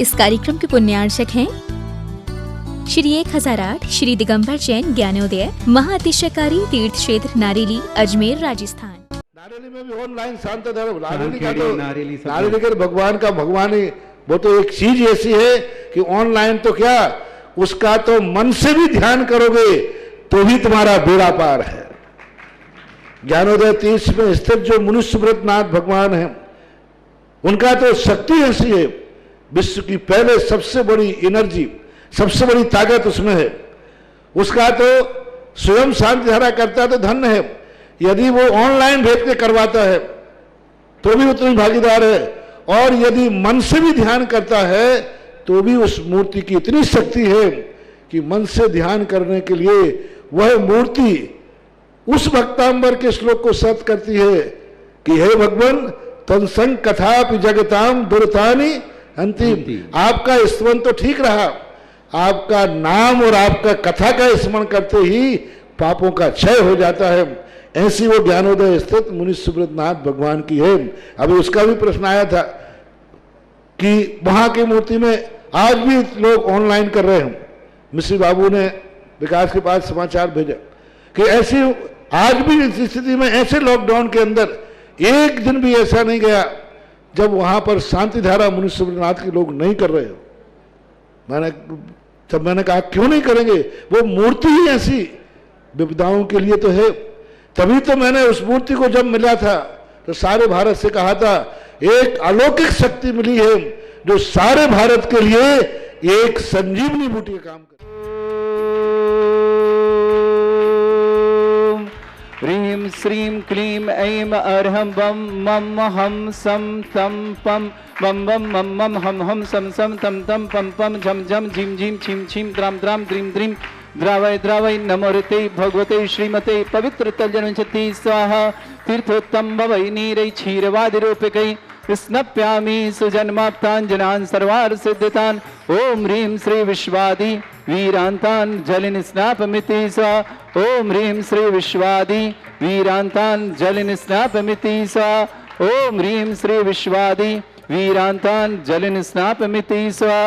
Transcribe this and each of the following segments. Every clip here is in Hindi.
इस कार्यक्रम के पुण्यार्चक हैं श्री 1008 श्री दिगंबर जैन ज्ञानोदय महाअतिशयकारी तीर्थ क्षेत्र नारेली अजमेर राजस्थान। नारेली में भी ऑनलाइन शांत धर्म नारेली का भगवान का भगवान ही वो तो एक चीज ऐसी है कि ऑनलाइन तो क्या उसका तो मन से भी ध्यान करोगे तो भी तुम्हारा बेड़ा पार है। ज्ञानोदय तीर्थ में स्थित जो मुनि सुब्रतनाथ भगवान है उनका तो शक्ति ऐसी है, विश्व की पहले सबसे बड़ी एनर्जी सबसे बड़ी ताकत उसमें है। उसका तो स्वयं शांति धारा करता तो धन्य है, यदि वो ऑनलाइन भेज के करवाता है तो भी उतनी भागीदार है, और यदि मन से भी ध्यान करता है तो भी उस मूर्ति की इतनी शक्ति है कि मन से ध्यान करने के लिए वह मूर्ति उस भक्तांबर के श्लोक को सत्य करती है कि हे भगवान तत्संग कथापि जगताम दुर्तानि अंतिम। आपका स्मरण तो ठीक रहा, आपका नाम और आपका कथा का स्मरण करते ही पापों का क्षय हो जाता है। ऐसी वो ज्ञानोदय स्थित मुनि सुब्रतनाथ भगवान की है। अभी उसका भी प्रश्न आया था कि वहां की मूर्ति में आज भी लोग ऑनलाइन कर रहे हैं। मिश्री बाबू ने विकास के पास समाचार भेजा कि ऐसी आज भी इस स्थिति में ऐसे लॉकडाउन के अंदर एक दिन भी ऐसा नहीं गया जब वहां पर शांति धारा मुनि सुब्रतनाथ के लोग नहीं कर रहे हो। मैंने कहा क्यों नहीं करेंगे, वो मूर्ति ही ऐसी विपदाओं के लिए तो है। तभी तो मैंने उस मूर्ति को जब मिला था तो सारे भारत से कहा था एक अलौकिक शक्ति मिली है जो सारे भारत के लिए एक संजीवनी बूटी का काम कर। ह्रीं श्रीं क्लीं ऐं अर्हं बम मम हम सम तम पम बम बम मम मम हम सम सम तम तम पम पम झम झम झिम झिम छिम छिम द्राम द्राम द्रीम द्रीम द्रावय द्रावय नमोरते भगवते श्रीमते पवित्र तलजनचति स्वाहा तीर्थोत्तम भवै नीरै क्षीरवादिरूपकै स्नप्यामि सुजन्माप्ताञ्जनान् सर्वार्थ सिद्धितान्। ओम ह्रीं श्री विश्वादि वीरांतान् जलिन स्नापमिति स्वा। ओम ह्रीं श्री विश्वादि वीरांतान् जलिन स्नापमिति स्वा। ओम ह्रीं श्री विश्वादि वीरांतान् जलिन स्नापमिति स्वा।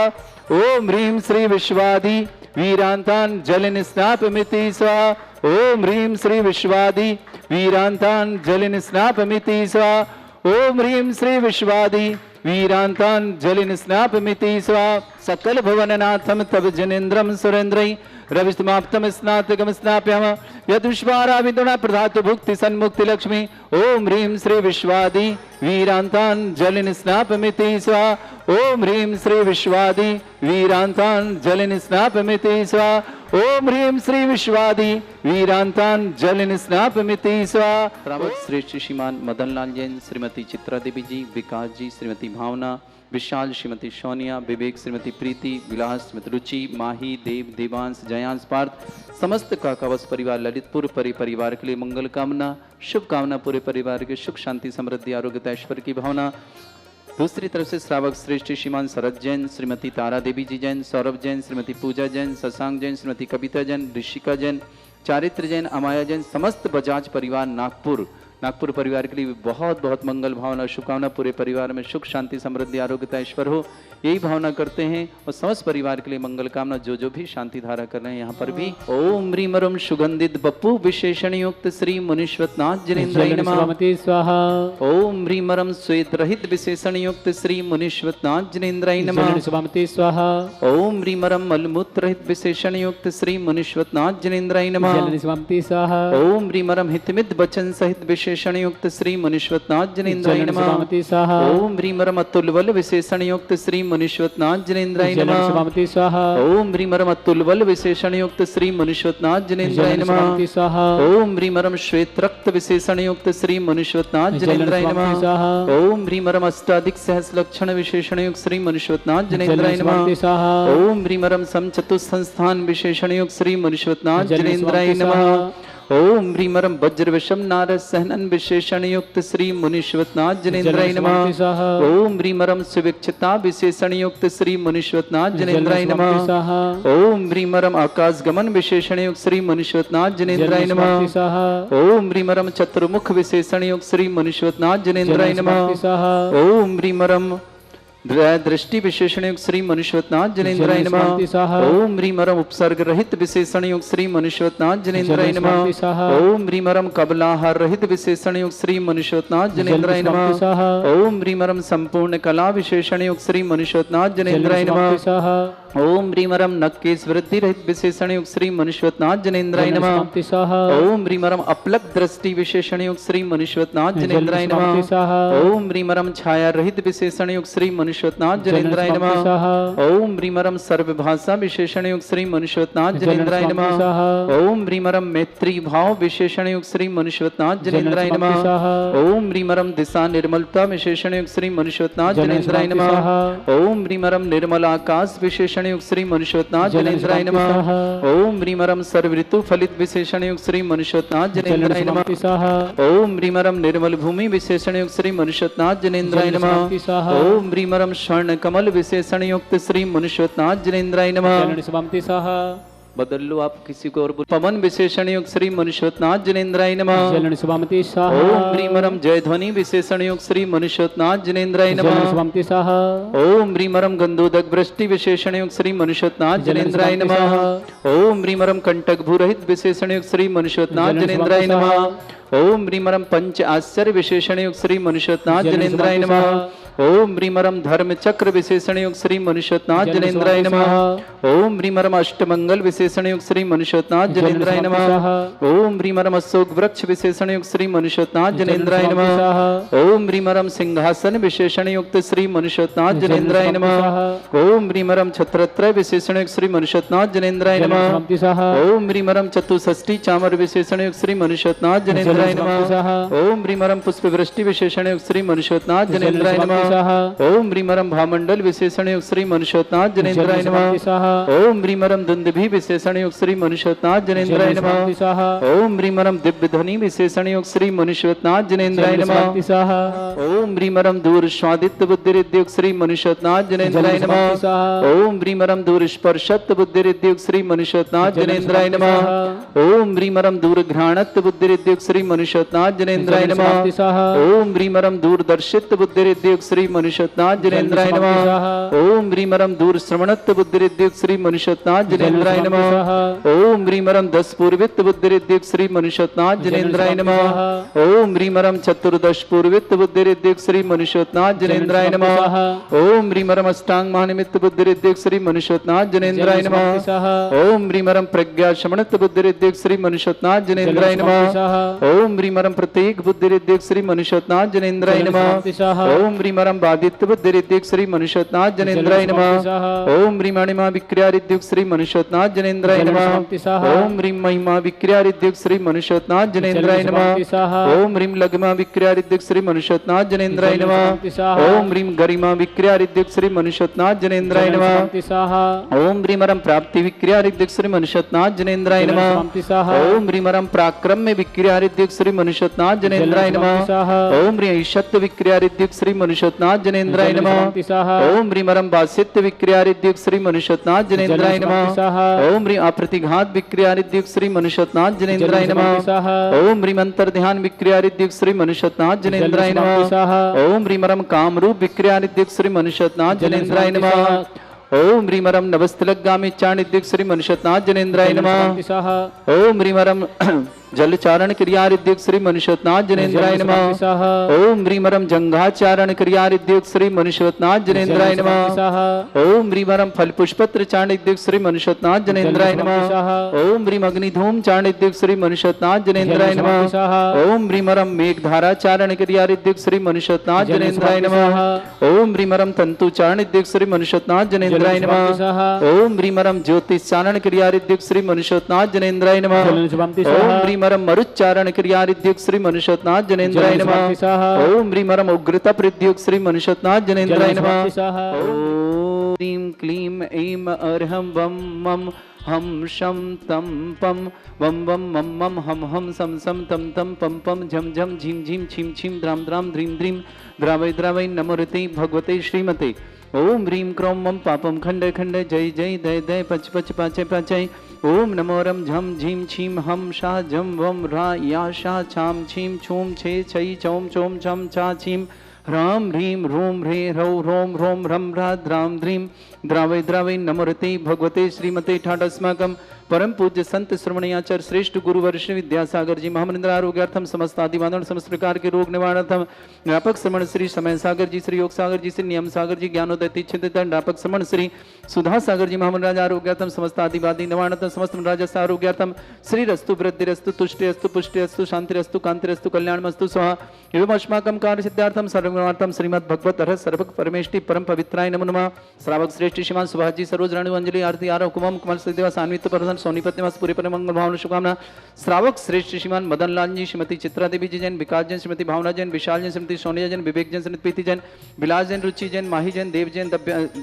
ओम ह्रीं श्री विश्वादि वीरांतान् जलिन स्नापमिति स्वा। ओम ह्रीं श्री विश्वादि वीरांतान् जलिन स्नापमिति स्वा। ओम ह्रीं श्री विश्वादि वीरांतान् जलिन स्नापमिति स्वा। सकल भुवननाथम तब जनेन्द्रम सुरेन्द्रै रविस्तमाप्तम स्नातकम स्नाप्यम यदुष्वाराविदुना प्रधातु भुक्ति सन्मुक्ति लक्ष्मी। ओम ह्रीं श्री विश्वादि वीरांतान् जलिन स्नापमिति स्वा। ओम ह्रीं श्री विश्वादि वीरांतान् जलिन स्नापमिति स्वा। ओम ह्रीं श्री विश्वादि वीरांतान् जलिन स्नापमिति स्वा। श्रेष्ठ श्रीमान मदन लाल जैन, श्रीमती चित्रा देवी जी, विकास जी, श्रीमती भावना, विशाल, श्रीमती सोनिया, विवेक, श्रीमती प्रीति, विलास, श्रीमती रुचि, माही, देव, देवांश, जयांश, पार्थ, समस्त काकावश परिवार, ललितपुर परिवार के लिए मंगल कामना, शुभ कामना, पूरे परिवार के सुख शांति समृद्धि आरोग्य ऐश्वर्य की भावना। दूसरी तरफ से श्रावक श्रेष्ठ श्रीमान शरद जैन, श्रीमती तारा देवी जी जैन, सौरभ जैन, श्रीमती पूजा जैन, शशांक जैन, श्रीमती कविता जैन, ऋषिका जैन, चारित्र जैन, अमाया जैन, समस्त बजाज परिवार नागपुर परिवार के लिए बहुत बहुत मंगल भावना शुभकामना। पूरे परिवार में सुख शांति समृद्धि आरोग्यता ऐश्वर्य हो, यही भावना करते हैं। और समस्त परिवार के लिए मंगल कामना। जो भी शांति धारा कर रहे हैं यहाँ पर भी। ओम ह्रीमरम सुगंधित बप्पु विशेषण युक्त श्री मुनीश्वरनाथ जिनेन्द्राय नमः स्वाहा। ओम ह्रीमरम श्वेत रहित विशेषण युक्त श्री मुनीश्वरनाथ जिनेन्द्राय नमः स्वाहा। ओम ह्रीमरम मलमूत्र रहित विशेषण युक्त श्री मुनीश्वरनाथ जिनेन्द्राय नमः स्वाहा। ओम ह्रीमरम हितमित वचन सहित विशेषण युक्त श्री मुनीश्वरनाथ जिनेन्द्राय नमः। ओम ह्रीमरम अतुलबल विशेषण युक्त श्री मुनीश्वरनाथ जिनेन्द्राय नमः स्वाहा। ओम ह्रीमरम अतुलबल विशेषण युक्त श्री मुनीश्वरनाथ जिनेन्द्राय नमः स्वाहा। ओम ह्रीमरम श्वेत रक्त विशेषण युक्त श्री मुनीश्वरनाथ जिनेन्द्राय नमः स्वाहा। ओम ह्रीमरम अष्टाधिक सहस्र लक्षण विशेषण युक्त श्री मुनीश्वरनाथ जिनेन्द्राय नमः स्वाहा। ओम ह्रीमरम समचतुः संस्थान विशेषण युक्त श्री मुनीश्वरनाथ जिनेन्द्राय नमः। ओम ह्रीमरम वज्र विषम नारद सहनन विशेषण युक्त श्री मुनीश्वरनाथ जिनेन्द्राय नमः। ओम ह्रीमरम सुविक्षता विशेषण युक्त श्री मुनीश्वरनाथ जिनेन्द्राय नमः। ओम ह्रीमरम आकाश गमन विशेषण युक्त श्री मुनीश्वरनाथ जिनेन्द्राय नमः। ओम ह्रीमरम चतुर्मुख विशेषण युक्त श्री मुनीश्वरनाथ जिनेन्द्राय नमः। ओम ह्रीमरम दृष्टि विशेषण युक्त श्री मनुष्यवतनाथ जनेन्द्राय नमः। ओम ह्रीमरम उपसर्ग रहित विशेषण युक्त श्री मनुष्यवतनाथ जनेन्द्राय नमः। ओम ह्रीमरम कबलाहार रहित विशेषण युक्त श्री मनुष्यवतनाथ जनेन्द्राय नमः। ओम ह्रीमरम संपूर्ण कला विशेषण युक्त श्री मनुष्यवतनाथ जनेन्द्राय नमः। ओम ह्रीमरम नक्केश वृद्धि रहित विशेषण युक्त श्री मनुष्यवतनाथ जनेन्द्राय नमः। ओम ह्रीमरम अपलक दृष्टि विशेषण युक्त श्री मनुष्यवतनाथ जनेन्द्राय नमः। ओम ह्रीमरम छाया रहित विशेषण युक्त श्री मनुष्यवतनाथ जनेन्द्राय नमः। ओम ह्रीमरम सर्वभाषा विशेषण युक्त श्री मनुष्यवतनाथ जनेन्द्राय नमः। ओम ह्रीमरम मैत्री भाव विशेषण युक्त श्री मनुष्यवतनाथ जनेन्द्राय नमः। ओम ह्रीमरम दिशा निर्मलता विशेषण युक्त श्री मनुष्यवतनाथ जनेन्द्राय नमः। ओम ह्रीमरम निर्मल आकाश विशेषण युक्त श्री मनुष्यवतनाथ जनेन्द्राय नमः। ओम ह्रीमरम सर्व ऋतु फलित विशेषण युक्त श्री मनुष्यवतनाथ जनेन्द्राय नमः। ओम ह्रीमरम निर्मल भूमि विशेषण युक्त श्री मनुष्यवतनाथ जनेन्द्राय नमः। ओम ह्रीमरम स्वर्ण कमल विशेषण युक्त श्री मनुष्यवतनाथ जनेन्द्राय नमः। बदल लो आप किसी को और। पवन विशेषण युक्त श्री मनुष्यवतनाथ जनेन्द्राय नमः। ओम ह्रीमरम जय ध्वनि विशेषण युक्त श्री मनुष्यवतनाथ जनेन्द्राय नमः। ओम ह्रीमरम गंधोदक वृष्टि विशेषण युक्त श्री मनुष्यवतनाथ जनेन्द्राय नमः। ओम ह्रीमरम कंटक भूरहित विशेषण युक्त श्री मनुष्यवतनाथ जनेन्द्राय नमः। ओम ह्रीमरम पंच आश्चर्य विशेषण युक्त श्री मनुष्यवतनाथ जनेन्द्राय नमः। ओम ह्रीमरम धर्म चक्र विशेषण युक्त श्री मनुष्यवतनाथ जनेन्द्राय नमः। ओम ह्रीमरम अष्टमंगल विशेषण युक्त श्री मनुष्यवतनाथ जनेन्द्राय नमः। ओम ह्रीमरम अशोक वृक्ष विशेषण युक्त श्री मनुष्यवतनाथ जनेन्द्राय नमः। ओम ह्रीमरम सिंहासन विशेषण युक्त श्री मनुष्यवतनाथ जनेन्द्राय नमः। ओम ह्रीमरम छत्रत्रय विशेषण युक्त श्री मनुष्यवतनाथ जनेन्द्राय नमः। ओम ह्रीमरम चतुष्षष्टि चामर विशेषण युक्त श्री मनुष्यवतनाथ जनेन्द्राय नमः। ओम ह्रीमरम पुष्प वृष्टि विशेषण युक्त श्री मनुष्यवतनाथ जनेन्द्राय नमः। ओम ह्रीमरम भामंडल विशेषण युक्त श्री मनुष्यवतनाथ जनेन्द्राय नमः। ओम ह्रीमरम दुंदुभि विशेषण युक्त श्री मनुष्यवतनाथ जनेन्द्राय नमः। ओम ह्रीमरम दिव्य ध्वनि विशेषण युक्त श्री मनुष्यवतनाथ जनेन्द्राय नमः। ओम ह्रीमरम दूर स्वादित्य बुद्धिरिद्युक्त श्री मनुष्यवतनाथ जनेन्द्राय नमः। ओम ह्रीमरम दूर स्पर्शत्व बुद्धिरिद्युक्त श्री मनुष्यवतनाथ जनेन्द्राय नमः। ओम ह्रीमरम दूर घ्राणत्व बुद्धिरिद्युक्त श्री मनुष्यवतनाथ जनेन्द्राय नमः। ओम ह्रीमरम दूरदर्शित्व बुद्धिरिद्युक्त श्री मनुष्यवतनाथ जनेन्द्राय नमः। ओम ह्रीमरम दूर श्रवणत्व बुद्धिरिद्युक्त श्री मनुष्यवतनाथ जनेन्द्राय नमः। ओम ह्रीमरम दस पूर्वित्व बुद्धिरिद्युक्त श्री मनुष्यवतनाथ जनेन्द्राय नमः। ओम ह्रीमरम चतुर्दश पूर्वित्व बुद्धिरिद्युक्त श्री मनुष्यवतनाथ जनेन्द्राय नमः। ओम ह्रीमरम अष्टांग महानिमित्त बुद्धिरिद्युक्त श्री मनुष्यवतनाथ जनेन्द्राय नमः। ओम ह्रीमरम प्रज्ञा शमनत्व बुद्धिरिद्युक्त श्री मनुष्यवतनाथ जनेन्द्राय नमः। ओम ह्रीमरम प्रतीक बुद्धिरिद्युक्त श्री मनुष्यवतनाथ जनेन्द्राय नमः। ओम ह्रीमरम बाधित्व बुद्धिरिद्युक्त श्री मनुष्यवतनाथ जनेन्द्राय नमः। ओम ह्रीमणिमा विक्रियारिद्युक्त श्री मनुष्यवतनाथ जनेन्द्राय नमः। ओम ह्रीम महिमा विक्रियारिद्युक्त श्री मनुष्यवतनाथ जनेन्द्राय नमः। ओम ह्रीम लगमा विक्रियारिद्युक्त श्री मनुष्यवतनाथ जनेन्द्राय नमः। ओम ह्रीम गरिमा विक्रियारिद्युक्त श्री मनुष्यवतनाथ जनेन्द्राय नमः। ओम ह्रीमरम प्राप्ति विक्रियारिद्युक्त श्री मनुष्यवतनाथ जनेन्द्राय नमः। ओम ह्रीमरम पराक्रम्य विक्रियारिद्युक्त श्री मनुष्यवतनाथ जनेन्द्राय नमः। ओम ह्रीशत्व विक्रियारिद्युक्त श्री मनुष्यवतनाथ जनेन्द्राय नमः। ओम ह्रीमरम वासित्व विक्रियारिद्युक्त श्री मनुष्यवतनाथ जनेन्द्राय नमः। ओम ह्रीम अप्रतिघात विक्रियारिद्युक्त श्री मनुष्यवतनाथ जनेन्द्राय नमः। ओम ह्रीम अंतर ध्यान विक्रियारिद्युक्त श्री मनुष्यवतनाथ जनेन्द्राय नमः। ओम ह्रीमरम कामरूप विक्रियारिद्युक्त श्री मनुष्यवतनाथ जनेन्द्राय नमः। ओम ह्रीमरम नवस्तलगामी चाणिद्युक्त श्री मनुष्यवतनाथ जनेन्द्राय नमः। ओम ह्रीमरम जल चारण क्रियारिद्युक्त श्री मनुष्यवतनाथ जनेन्द्राय नमः। ओम ह्रीमरम जंघाचारण क्रियारिद्युक्त श्री मनुष्यवतनाथ जनेन्द्राय नमः। ओम ह्रीमरम फल पुष्पत्र चाणिद्युक्त श्री मनुष्यवतनाथ जनेन्द्राय नमः। ओम ह्रीम अग्निधूम चाणिद्युक्त श्री मनुष्यवतनाथ जनेन्द्राय नमः। ओम ह्रीमरम मेघधारा चारण क्रियारिद्युक्त श्री मनुष्यवतनाथ जनेन्द्राय नमः। ओम ह्रीमरम तंतु चारणिद्युक्त श्री मनुष्यवतनाथ जनेन्द्राय नमः। ओम ह्रीमरम ज्योतिष चारण क्रियारिद्युक्त श्री मनुष्यवतनाथ जनेन्द्राय नमः। ओम ह्रीमरम मरुच्चारण क्रियारिद्युक्त श्री मनुष्यवतनाथ जनेन्द्राय नमः। ओम ह्रीमरम उग्रता प्रद्युक्त श्री मनुष्यवतनाथ जनेन्द्राय नमः। ओम ह्रीम क्लीम ऐम अर्हं वम मम हम शम तम पम वम वम मम मम हम सम सम तम तम पम पम झम झम झीम झीम छीम छीम द्राम द्राम ध्रीम ध्रीम द्रावय द्रावय नमोरते भगवते श्रीमते। ओम ह्रीम क्रोम मम पापम खंड खंड जय जय दय दय पच पच पाचय पाचय। ओम नमोरम झम झीम छीम हम शा झम वम रा या शा छाम छीम छूम छे छई चौम चोम छम छा छीम राम ह्रीं रूम ह्रीं रौ रोम रोम रम रा द्राम द्रीम द्रावै द्रावै नमोरते भगवते श्रीमते ठाटस्माकं परम पूज्य संत श्रवणयाचार्य श्रेष्ठ गुरुवर श्री विद्यासागर जी महामनिंद्र आरोग्यार्थम समस्त आदिवादन समस्त प्रकार के रोग निवारणार्थम व्यापक श्रवण श्री समय सागर जी श्री योग सागर जी श्री नियम सागर जी ज्ञानोदय तीक्षितन व्यापक श्रवण श्री सुधा सागर जी महामंडराज आरोग्यार्थम समस्त आदिवादी निवारणार्थम समस्त राजस्व आरोग्यार्थम श्री रस्तु वृद्धिरस्तु तुष्टिरस्तु पुष्टिरस्तु शांतिरस्तु कांतिरस्तु कल्याणमस्तु स्वाहा एवं अस्माकं कार्य सिद्धार्थम सर्वगुणार्थम श्रीमद् भगवत हर सर्वक परमेष्टि परम पवित्राय नमो नमः। श्रावक श्रेष्ठ श्रीमान सुभाष जी सरोज राणु अंजलि आरती आरव कुमम कमल सदेवा सान्वित प्रधान सोनीपत निवास पूरे पर मंगल भावना शुभकामना। श्रावक श्रेष्ठ श्रीमान मदन लाल जी श्रीमती चित्रा देवी जी जैन विकास जैन श्रीमती भावना जैन विशाल जैन श्रीमती सोनिया जैन विवेक जैन श्रीमती प्रीति जैन विलास जैन रुचि जैन माही जैन देव जैन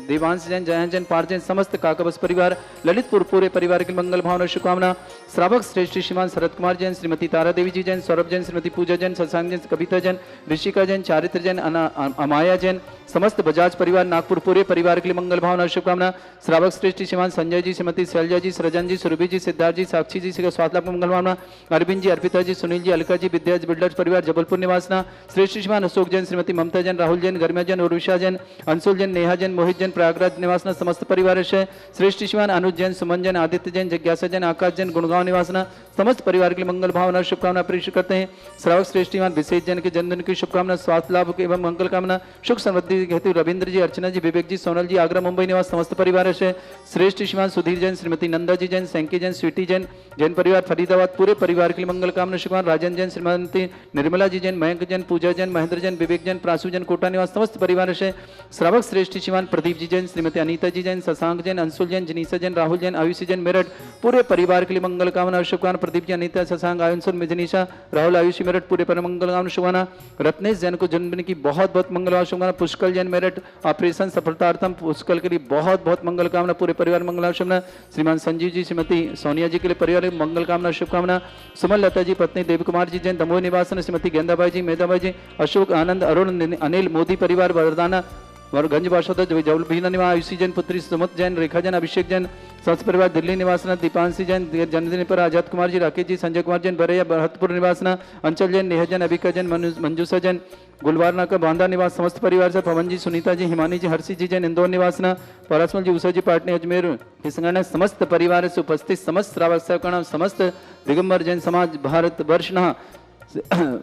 देवांश जैन जयंत जैन पार जैन समस्त काकबस परिवार ललितपुर पूरे परिवार के मंगल भावना शुभकामना। श्रावक श्रेष्ठ श्रीमान शरद कुमार जैन श्रीमती तारा देवी जी जैन सौरभ जैन श्रीमती पूजा जैन शशांक जैन कविता जैन ऋषिका जैन चारित्र जैन अमाया जैन समस्त बजाज परिवार नागपुर पूरे परिवार के लिए मंगल भावना शुभकामना। श्रावक श्रेष्ठ श्रीमान संजय जी श्रीमती शैलजा जी सृजन जी सुरभि जी सिद्धार्थ जी साक्षी जी स्वास्थ्य लाभ मंगल भावना। अरविंद जी अर्पिता जी सुनील जी अलका जी विद्या बिल्डर्स परिवार जबलपुर निवासना। श्रेष्ठ श्रीमान अशोक जैन श्रीमती ममता जैन राहुल जैन गर्म्या जैन उर्विशा जैन अंशुल जैन नेहा जैन मोहित जैन प्रयागराज निवासना समस्त परिवार से। श्रेष्ठ श्रीमान अनुज जैन सुमन जैन आदित्य जैन जिज्ञासा जैन आकाश जैन गुणगांव निवासना समस्त परिवार के लिए मंगल भावना शुभकामना प्रेषित करते हैं। श्रावक श्रेष्ठ श्रीमान विशेष जैन के जन्मदिन की शुभकामना स्वास्थ्य लाभ एवं मंगल कामना सुख समृद्धि हेतु रविंद्र जी अर्चना जी विवेक जी सोनल जी आगरा मुंबई निवास समस्त परिवार से। श्रेष्ठ श्रीमान सुधीर जैन श्रीमती नंदा जी जैन सैंकी जैन स्वीटी जैन जैन परिवार फरीदाबाद पूरे परिवार के लिए मंगल कामना शुभकामना। राजन जैन श्रीमती निर्मला जी जैन मयंक जैन पूजा जैन महेंद्र जैन विवेक जैन प्रासु जैन कोटा निवास समस्त परिवार से। श्रावक श्रेष्ठ श्रीमान प्रदीप जी जैन श्रीमती अनीता जी जैन शशांक जैन अंशुल जैन जनीसा जैन राहुल जैन आयुषी जैन मेरठ पूरे परिवार के लिए मंगल कामना शुभकामना। प्रदीप जी अनीता शशांक अंशुल जनीसा राहुल आयुषी मेरठ पूरे पर मंगल कामना शुभकामना। रत्नेश जैन को जन्मदिन की बहुत बहुत मंगल शुभकामना। पुष्कल जैन मेरठ ऑपरेशन सफलतार्थम पुष्कल के लिए बहुत बहुत मंगल कामना पूरे परिवार मंगल शुभकामना। श्रीमान संजीव जी श्रीमती सोनिया जी के लिए परिवार मंगल कामना शुभकामना। सुमन लता जी पत्नी देव कुमार जी जैन दमोह निवासन श्रीमती गेंदाबाई जी मेधाबाई जी अशोक आनंद अरुण अनिल मोदी परिवार वरदाना और गंज बादशाह जबलपुर निवास आयुषी जैन पुत्री सुमत जैन रेखा जैन अभिषेक जैन संस परिवार दिल्ली निवासना। दीपांशी जैन जन्मदिन पर आजाद कुमार जी राकेश जी संजय कुमार जैन बरैया बहतपुर निवासना। अंचल जैन नेहा जैन अभिका जैन मंजूसा जैन गुलवारना का बांदा निवास समस्त परिवार से। पवन जी सुनीता जी हिमानी जी हर्षी जी जैन इंदौर निवासना। परासमल जी उषा जी पाटनी अजमेर किसंगना समस्त परिवार से उपस्थित समस्त श्रावक सेवकगण समस्त दिगंबर जैन समाज भारत वर्ष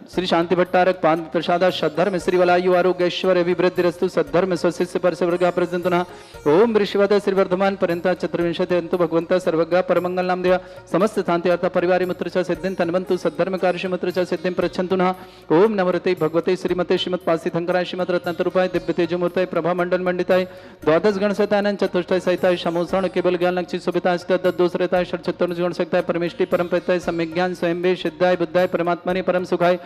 श्री शांति भट्टारक पान प्रसाद सद्धर्म श्री वलायु आरोग्य ऐश्वर्य अभिवृद्धि रस्तु सद्धर्म स्वशिष्य पर सर्वगा प्रजंतुना ओम ऋषिवत श्री वर्धमान पर्यंत चतुर्विंशति अंतु भगवंत सर्वगा परमंगल नाम देवा समस्त शांति अर्थ परिवार मुत्र च सिद्धिं तन्वन्तु सद्धर्म कार्य मुत्र च सिद्धिं प्रच्छन्तु नः ओम नमोते भगवते श्रीमते श्रीमत् पासी थंकराय श्रीमत् रत्नतरूपाय दिव्य तेजोमूर्ताय प्रभा मंडल मंडिताय द्वादश गण सहितानंद चतुष्टय सहिताय समोसरण केवल ज्ञान लक्ष्य सुविता अष्टद दोषरताय षट् गुण सकताय परमेष्टि परम प्रत्यय सम्यक ज्ञान स्वयं वे सिद्धाय बुद्धाय परमात्मने परम सुखाय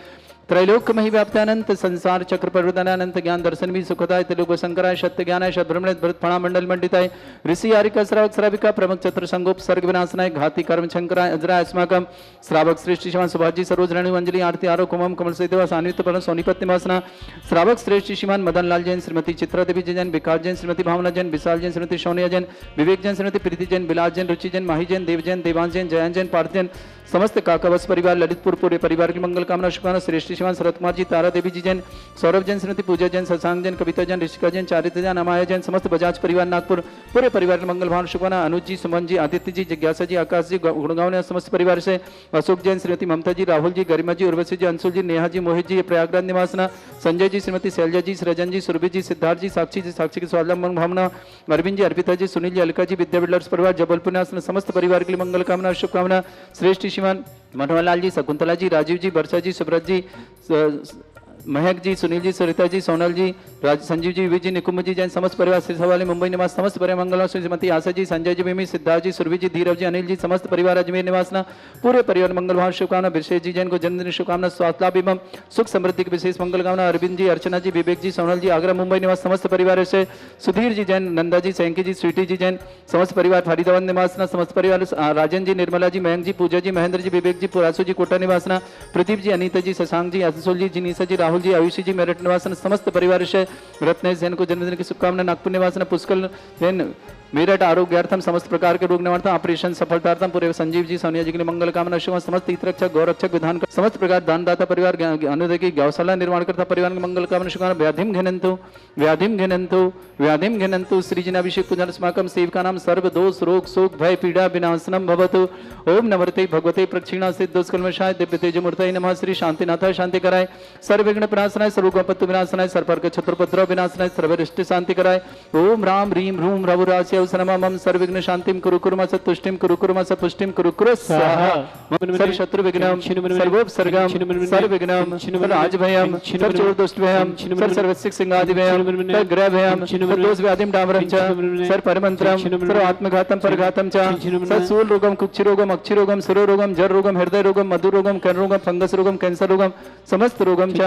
त्रैलोक मही व्याप्तानंत संसार चक्र प्रवृतनानंत ज्ञान दर्शन भी सुखदाय त्रिलोक शंकराय सत्य ज्ञानाय सद्भ्रमणे भरत फणा मंडल मंडिताय ऋषि आरिका श्रावक श्राविका प्रमुख चतुर संगोप सर्ग विनाशनाय घाती कर्म शंकराय अजराय अस्माकम श्रावक श्रेष्ठ श्रीमान सुभाष जी सरोज रेणु अंजलि आरती आरो कुमम कमल सदेवा सान्वित पर सोनीपत निवासना। श्रावक श्रेष्ठ श्रीमान मदन लाल जैन श्रीमती चित्रा देवी जैन विकास जैन श्रीमती भावना जैन विशाल जैन श्रीमती सोनिया जैन विवेक जैन श्रीमती प्रीति जैन बिलास जैन रुचि जैन माही जैन देव जैन देवांश जैन जयंत जैन पार्थ जैन समस्त काकावस परिवार ललितपुर पूरे परिवार की मंगल कामना शुभकामना। श्रेष्ठ श्रीमान शरद कुमार जी तारा देवी जी जैन सौरभ जैन श्रीमती पूजा जैन शशांक जैन कविता जैन ऋषिका जैन चारित्र जैन अमाया जैन समस्त बजाज परिवार नागपुर पूरे परिवार की मंगल भावना शुभकामना। अनुज जी सुमन जी आदित्य जी जिज्ञासा जी आकाश जी गुड़गांव ने समस्त परिवार से। अशोक जैन श्रीमती ममता जी राहुल जी गरिमा जी उर्वशी जी अंशुल जी नेहा जी मोहित जी प्रयागराज निवासना। संजय जी श्रीमती शैलजा जी सृजन जी सुरभि जी सिद्धार्थ जी साक्षी की स्वास्थ्य भावना। अरविंद जी अर्पिता जी सुनील जी अलका जी विद्या बिल्डर्स परिवार जबलपुर निवासना समस्त परिवार के लिए मंगल कामना शुभकामना। श्रेष्ठ श्रीमान मनोहरलाल जी शकुंतला जी राजीव जी वर्षा जी सुब्रत जी महक जी सुनील जी सरिता जी सोनल जी संजीव जी विजय जी निकुंभ जी जैन समस्त परिवार श्री सवाली मुंबई निवास समस्त परिवार मंगल श्रीमती आशा जी संजय जी बिमी सिद्धार्थ जी सुरभि जी धीरव जी अनिल जी समस्त परिवार अजमेर निवासना पूरे परिवार मंगल भाव शुभकामना। विशेष जी जैन को जन्मदिन शुभकामना स्वास्थ्य लाभ एवं सुख समृद्धि की विशेष मंगल कामना। अरविंद जी अर्चना जी विवेक जी सोनल जी आगरा मुंबई निवास समस्त परिवार से। सुधीर जी जैन नंदा जी सैंकी जी स्वीटी जी जैन समस्त परिवार फरीदाबाद निवासना समस्त परिवार। राजन जी निर्मला जी मयंक जी पूजा जी महेंद्र जी विवेक जी पुरासु जी कोटा निवासना। प्रदीप जी अनीता जी शशांक जी अंशुल जी जनीसा जी राहुल जी, आयुषी जी, मेरठ निवासन समस्त परिवार से रत्नेश जैन को जन्मदिन की शुभकामना। नागपुर निवासन पुष्कल जैन मेरठ आरोग्यार्थम समस्त प्रकार के रोग निवारण ऑपरेशन सफलतार्थम पूरे संजीव जी, सोनिया जी के लिए मंगल कामना शुभ। समस्त हितरक्षक गौरक्षक विधान का समस्त प्रकार दानदाता परिवार अनुदय की गौशाला निर्माण करता परिवार के मंगल कामना शुभ। व्याधिम घिनंतु व्याधिम घिनंतु व्याधिम घिनंतु श्रीजनाभिषेक पूजन अस्माकं सेवका नाम सर्व दोष रोग शोक भय पीड़ा विनाशनम भवतु। ओम नमर्ते भगवते प्रक्षिणा सिद्ध दुष्कल्मषाय दिव्य तेजमूर्तये नमः। श्री शांतिनाथाय शांति कराय, सर्वविघ्न प्रणाशनाय, सर्वोपत्ति विनाशनाय, सर्पर्क छत्रपद्रव विनाशनाय, सर्वरिष्ट शांति कराय। ओम राम ह्रीं ह्रूं रघुरास्य मम सर्वविघ्न शांतिम कुरु कुर्म सत्तुष्टिम कुरु कुर्म सपुष्टिम कुरु कुरु स्वाहा। सर्व शत्रु विघ्नम सर्वोपसर्गम सर्वविघ्नम सर्वराजभयम सर्वचोरदुष्टभयम सर्वसिक सिंहादिभयम सर्वग्रहभयम सर्वदोष व्याधिम डामरम च सर्वपरमंत्रम सर्वात्मघातम परघातम च सर्वशूल रोगम कुक्षि रोगम अक्षि रोगम सुरो रोगम जर रोगम हृदय रोगम मधु रोगम कर्ण रोगम फंगस रोगम कैंसर रोगम समस्त रोगम च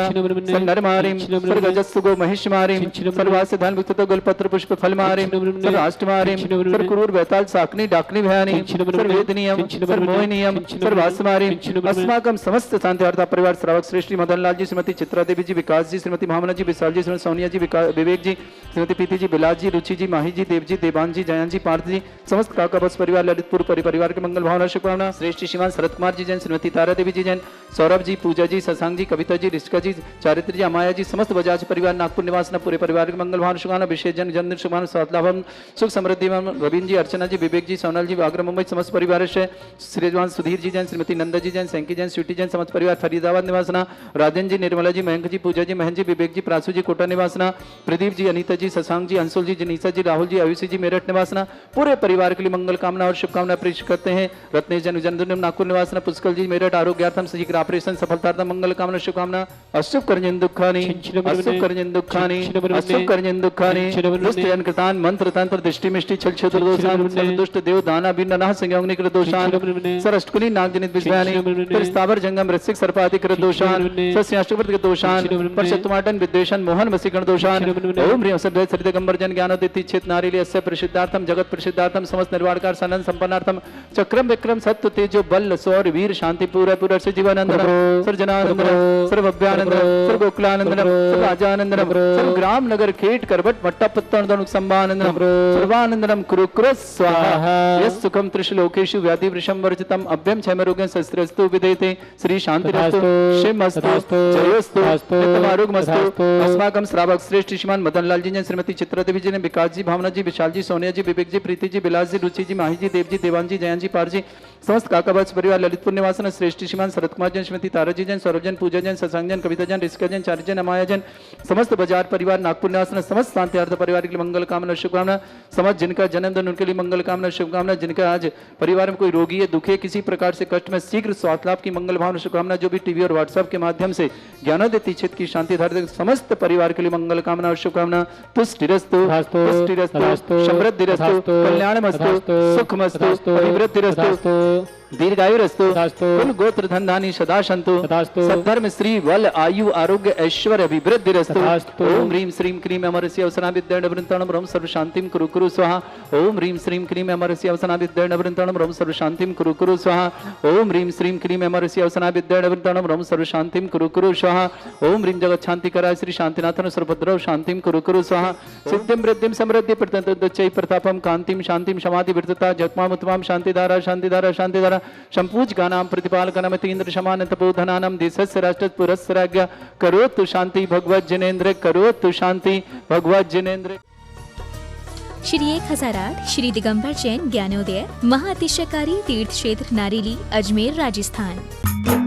सर्वनरमारिम सर्वगजस्सुगो महिषमारिम सर्वास्य धन विक्तो गलपत्र पुष्प फलमारिम सर्वाष्टमारिम सर्वक्रूर बेताल साकनी डाकनी भयानी सर्ववेदनीयम सर्वमोहनीयम सर्वास्मारिम अस्माकं समस्त शांतिवार्ता परिवार श्रावक श्रेष्ठी मदन लाल जी, श्रीमती चित्रा देवी जी, विकास जी, श्रीमती भावना जी, विशाल जी, श्रीमती सोनिया जी, विवेक जी, श्रीमती प्रीति जी, बिलास जी, रुचि जी, माही जी, देव जी, देवान जी, जयंत जी, पार्थ जी, समस्त काका बस परिवार ललितपुर परिवार के मंगल भावना शुभकामना। श्रेष्ठी श्रीमान शरद कुमार जी जैन, श्रीमती तारा देवी जी जैन, सौरभ जी, पूजा जी, शशांक जी, कविता जी, रिश्का जी, चारित्र जी, अमाया जी, समस्त बजाज परिवार नागपुर निवास पूरे परिवार के मंगल भावना शुभकामना। विशेष जन जन्मदिन शुभकामना, स्वास्थ्य सुख समृद्धि, रवीन जी, अर्चना जी, विवेक जी, सोनल जी, आगरा मुंबई समस्त परिवार से श्रीजवान सुधीर जी जैन, श्रीमती नंदा जी जैन, सैंकी जैन, स्वीटी जैन, समस्त परिवार फरीदाबाद निवासना, राजन जी, निर्मला जी, मयंक जी, पूजा जी, महन जी, विवेक जी, प्रासू जी, कोटा निवासना, प्रदीप जी, अनीता जी, शशांक जी, अंशुल जी, जनीसा जी, राहुल जी, आयुषी जी, मेरठ निवासना पूरे परिवार के लिए मंगल कामना और शुभकामना प्रेषित करते हैं। रत्नेश जन जन्मदिन नागपुर निवासना, पुष्कल जी, मेरठ आरोग्यार्थम शीघ्र ऑपरेशन सफलतार्थम मंगल कामना शुभकामना। अशुभ करजन दुखानि अशुभ करजन दुखानि अशुभ करजन दुखानि दुष्ट जन कृतान मंत्र तंत्र दृष्टि मिष्टि छल छत्र दोषान सर्वदुष्ट देव दाना बिन्नः संयोगनि कृत दोषान सरष्टकुनि नागजनित विषयानि परिस्तावर जंगम रसिक सर्पादि कृत दोषान सस्याष्टवर्त कृत दोषान परशतुमाटन विद्वेषण मोहन वसीकरण दोषान। ओम ह्रीं सद्वैत सरित गंबर जन ज्ञानोदिति चेत नारीले अस्य प्रसिद्धार्थम जगत प्रसिद्धार्थम समस्त निर्वाणकार सनन संपन्नार्थम चक्रम विक्रम सत्य तेजो बल सौर वीर शांति पूरा पूरा से जीवानंदनम सर्वजनानंदनम सर्वभव्यानंदनम सर्वोकुलानंदनम सर्वराजानंदनम सर्वग्राम नगर खेट करवट मट्टापत्तनदनुक संभानंदनम सर्वानंदनम कुरु कुरु स्वाहा। यस् सुखम त्रिशलोकेषु व्याधि वृषम वर्जितम अभ्यम क्षयमरोगं शस्त्रस्तु विदेते श्री शांतिरस्तु शिवमस्तु जयोस्तु नित्यमारोग्यमस्तु। अस्माकं श्रावक श्रेष्ठ श्रीमान मदन लाल जी ने, श्रीमती चित्रा देवी जी ने, विकास जी, भावना जी, विशाल जी, सोनिया जी, विवेक जी, प्रीति जी, बिलास जी, रुचि जी, माही जी, देव जी, देवान जी, जयंत जी, पार जी, समस्त काकाबच परिवार ललितपुर निवासन श्रेष्ठ श्रीमान शरद कुमार जैन, श्रीमती तारा जी जैन, सौरभ जैन, पूजा जैन, शशांक जैन, कविता जैन, रिश्का जैन, चार्य जैन, अमाया जैन, समस्त बाजार परिवार नागपुर निवासन समस्त शांतिवार्ता परिवार के लिए मंगल कामना शुभकामना। समस्त जिनका जन्मदिन उनके लिए मंगल कामना शुभकामना। जिनका आज परिवार में कोई रोगी है, दुखी है, किसी प्रकार से कष्ट में शीघ्र स्वास्थ्य लाभ की मंगल भावना शुभकामना। जो भी टीवी और व्हाट्सएप के माध्यम से ज्ञानोदय चित्त की शांति धारित समस्त परिवार के लिए मंगल कामना और शुभकामना। तुष्टिरस्तु पुष्टिरस्तु समृद्धिरस्तु कल्याणमस्तु सुखमस्तु अभिवृद्धिरस्तु दीर्घायुरस्तु कुल गोत्र धन धानी सदा सन्तु सद्धर्म श्री बल आयु आरोग्य ऐश्वर्य अभिवृद्धिरस्तु। ओम ह्रीं श्रीं क्रीं अमरस्य अवसनाभिद्यर्णवृन्तणं रं सर्व शांतिं कुरु कुरु स्वाहा। ओम ह्रीं श्रीं क्रीं अमरस्य अवसनाभिद्यर्णवृन्तणं रं सर्व शांतिं कुरु कुरु स्वाहा। ओम ह्रीं श्रीं क्रीं अमरस्य अवसनाभिद्यर्णवृन्तणं रं सर्व शांतिं कुरु कुरु स्वाहा। ओम ह्रीं जगत शांतिकराय श्री शांतिनाथन सर्वभद्रव शांतिं कुरु कुरु स्वाहा। सिद्धिं वृद्धिं समृद्धि प्रततच्चै प्रतापं कांतिं शांतिं समाधि वृद्धता जगमामुत्तमां शांतिधारा शांतिधारा शांतिधारा संपूज्यकानां प्रतिपालकनमतीन्द्र शमानं तपोधनानं देशस्य राष्ट्रस्य पुरस्य राज्ञा करोतु शांति भगवत जिनेन्द्र करोतु शांति भगवत जिनेन्द्र। श्री 1008 श्री दिगंबर जैन ज्ञानोदय महाअतिशयकारी तीर्थ क्षेत्र नारेली अजमेर राजस्थान।